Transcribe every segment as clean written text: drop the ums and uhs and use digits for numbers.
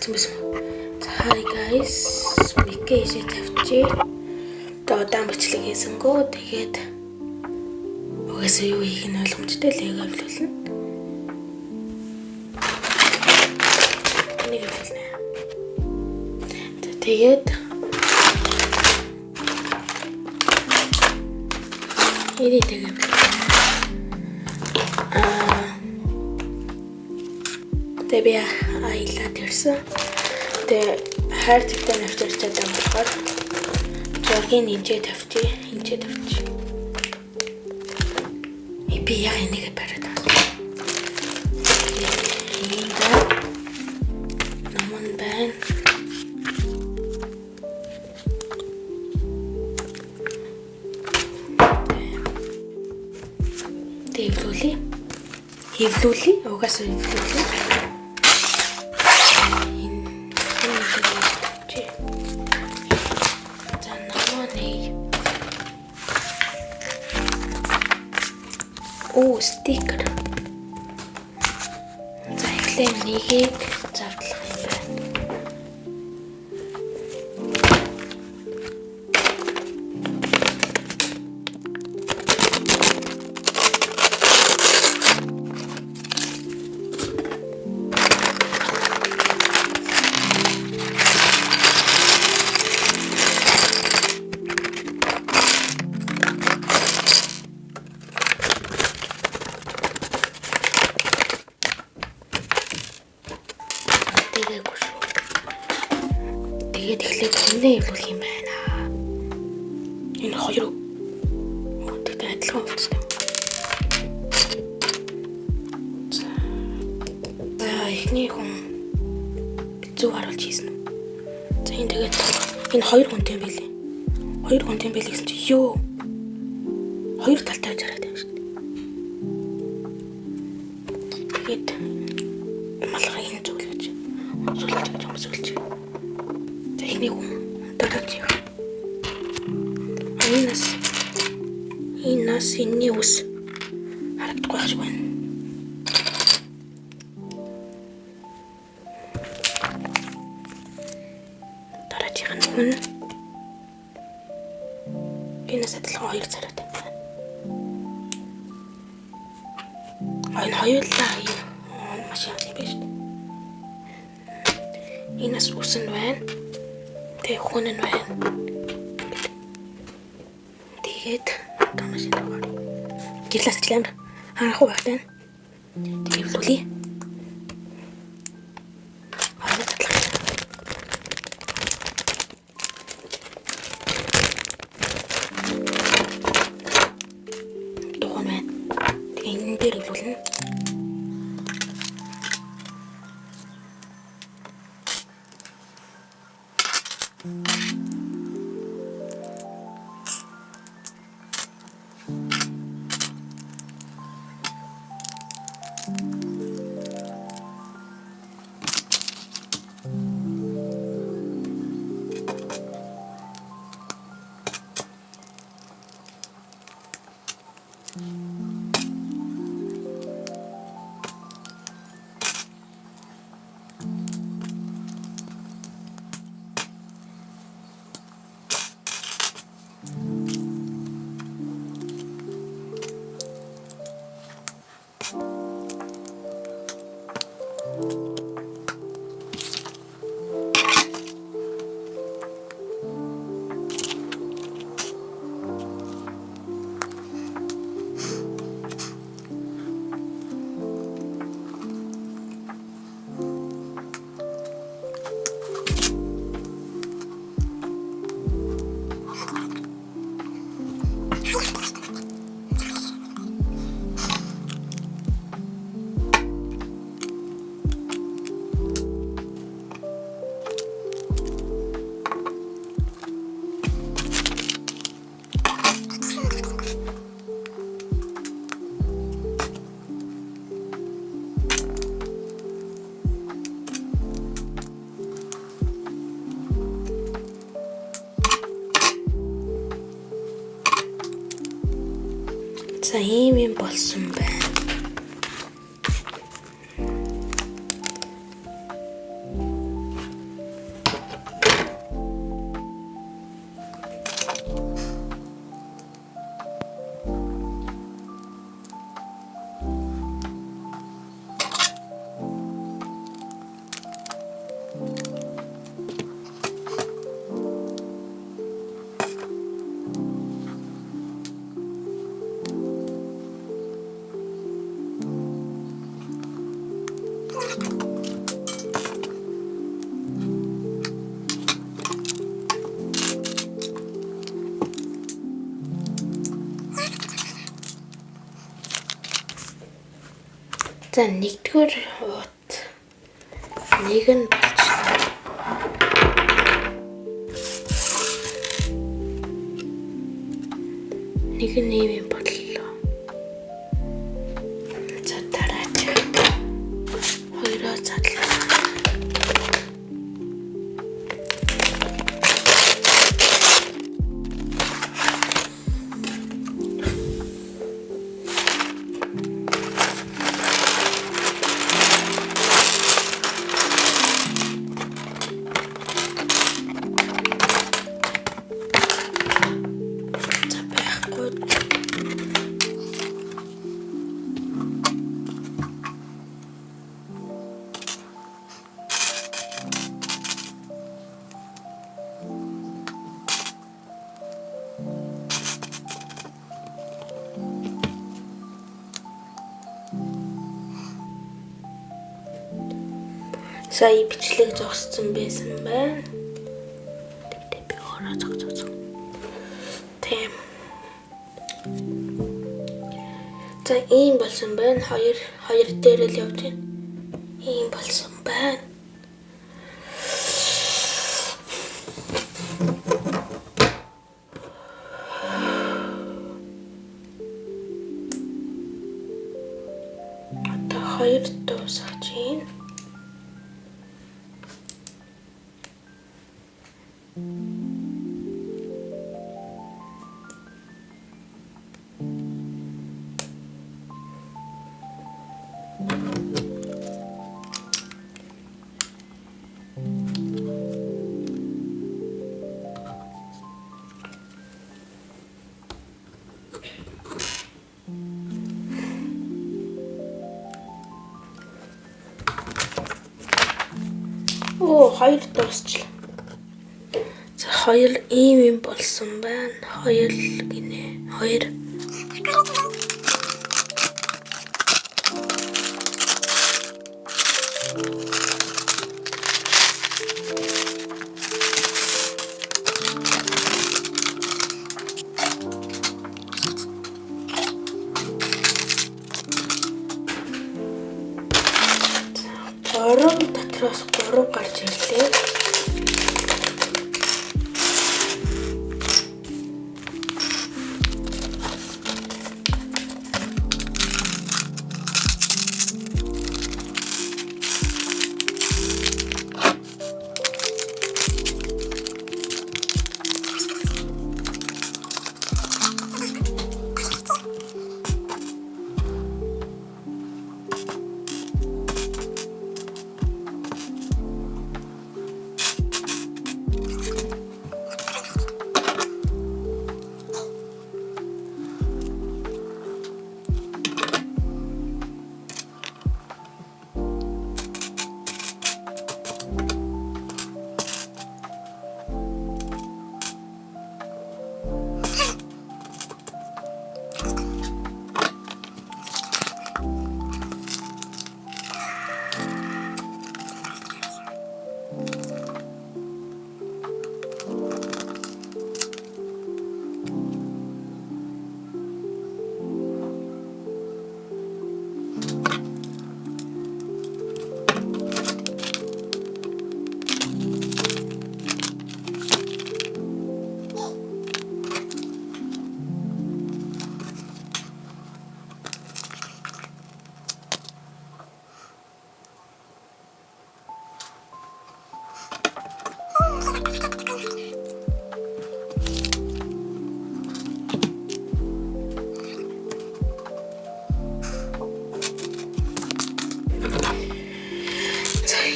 болсон байсан. Hi guys, Mickey ishээ тавьчих. Удаан бичлэг хийсэнгөө тэгээд угаасаа юу хийх нь ойлгомжтой лего авлуулна. Энийг авлуулна. Тэгээд энийг авлуулна. Би аялаад ирсэн. Тэгээ хайр цэгтэй навчирч чадсан болохоор зургийг нэмжээ тавьчих. Би яг энийг бариад байна. Энд наман байна. Эвлүүлээ. Угаасаа эвлүүлээ. Стикер. За эхлээд нэгийг завдлах юм байна. Тэгээд эхлээд үнэ эвлүүлэх юм байна. Энэ хоёр үүнтэй адилхан өвчтэй. За эхний хүн зөв харуулж хийсэн үү? За энэ тэгээд энэ хоёр хүнтэй юм билээ. Хоёр хүнтэй юм билээ гэсэн чи ёо. Хоёр талтай жараад байна шүү дээ. Тэгээд малгай энэ зөвлөж. Зөвлөж. Энийг дараач яа. Энэ нас энэний ус харагдахгүй байх шиг байна. Дараач яа хүн. Энэс адилхан хоёр царайтай байна. Энэ хоёулаа маш яа юм биш. Энэс ус нь байна. Тэг хүн нь байна. Тэгээд томаш энэ гоо. Гэрлээс члэмэр харахгүй багтана. Тэгээд үлээ. Аа татлах. Тохон байна. Тэгээд энэ дээр үлээ. За ийм юм болсон байна. За нэгдүгээр уут нэг нь болчихлоо. Нэг нь ийм боллоо. За дараач. Хоёроо задлаа. Сая бичлэг зогссон байсан байна. Би ороо зогссон. Тийм. За ийм болсон байна. Хоёр дээр л явж байна. Ийм болсон байна. Одоо хоёр дуусгаж байна. Хоёр дуусчлаа. За хоёр ийм болсон байна. Хоёр гинэ. Хоёр. Гурав дотроос 3 гарч ирлээ.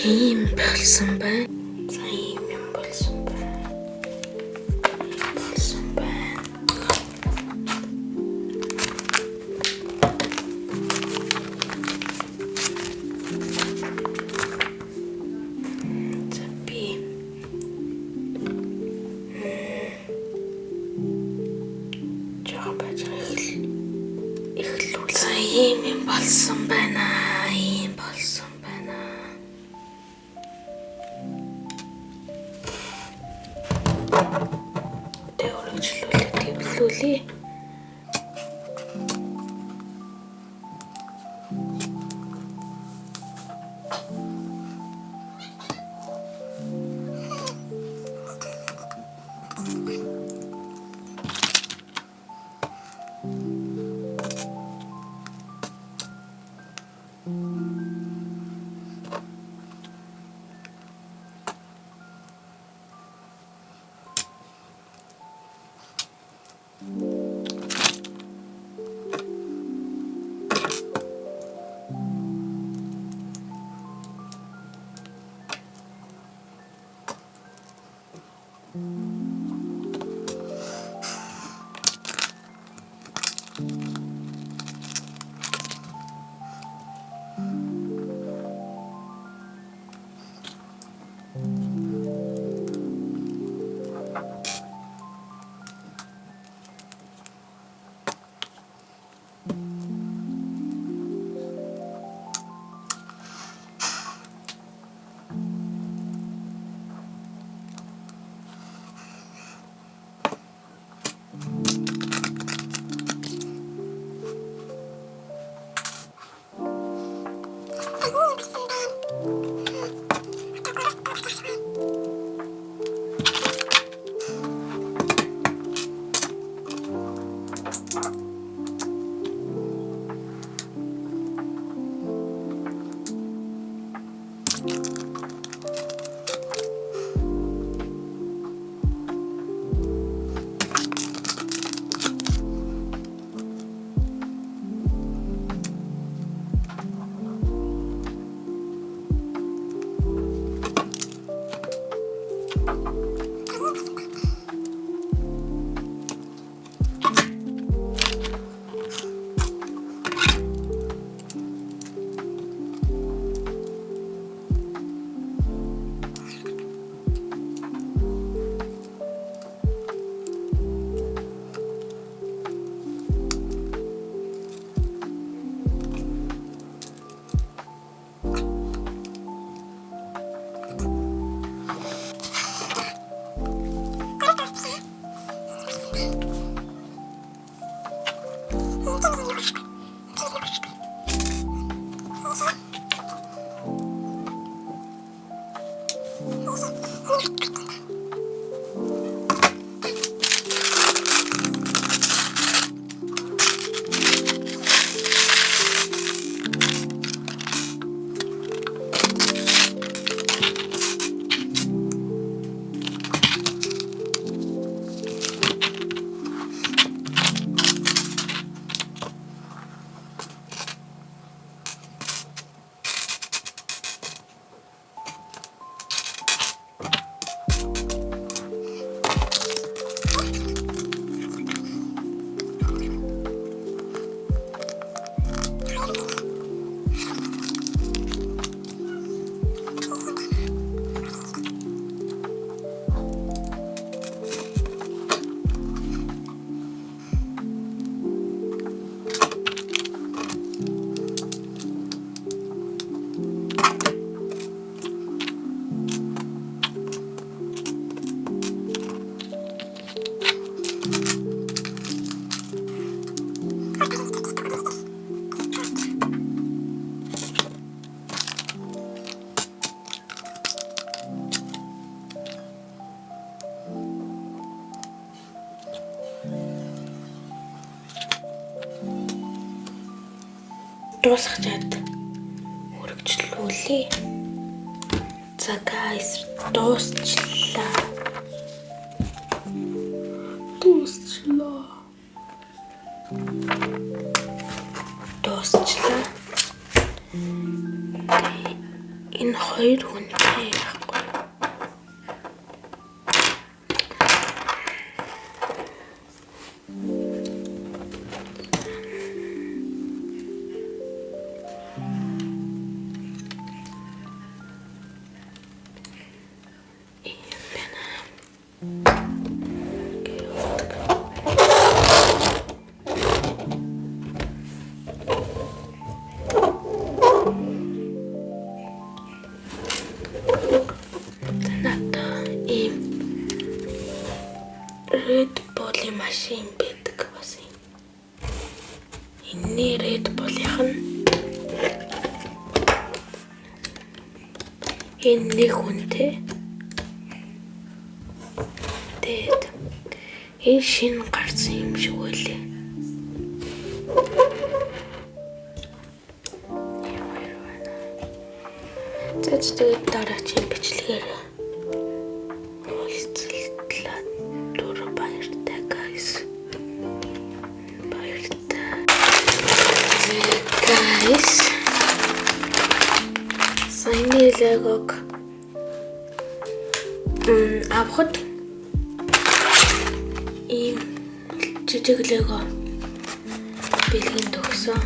Ийм болсон байна. За ийм юм болсон байна. Болсон байна. За би жоохон байж эхлүүл. За ийм юм болсон байна. Ийм болсон байна. Тэвлүүлээ. дуусгачаад өргөжлүүлээ. За guys, дуусчлаа. Энэ хоёр хүнтэй яахгүй. Red Bull машин байдаг бас юм. Энэ Red Bull-ийнх нь энэ нэг хүнтэй. Тэгээд энэ шинэ гарсан юм шиг байлээ. За тэгээд дараагийн бичлэгээр уулзлаа. Дур баяртай guys. Баяртай. Guys. Саяны легог авахд ийм жижиг лего бэлгийн төгсөн.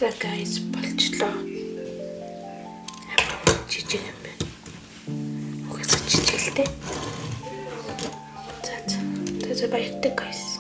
За guys, болчлоо. Жижиг юм байна. Угсаа жижиг л дээ. За баяртай guys.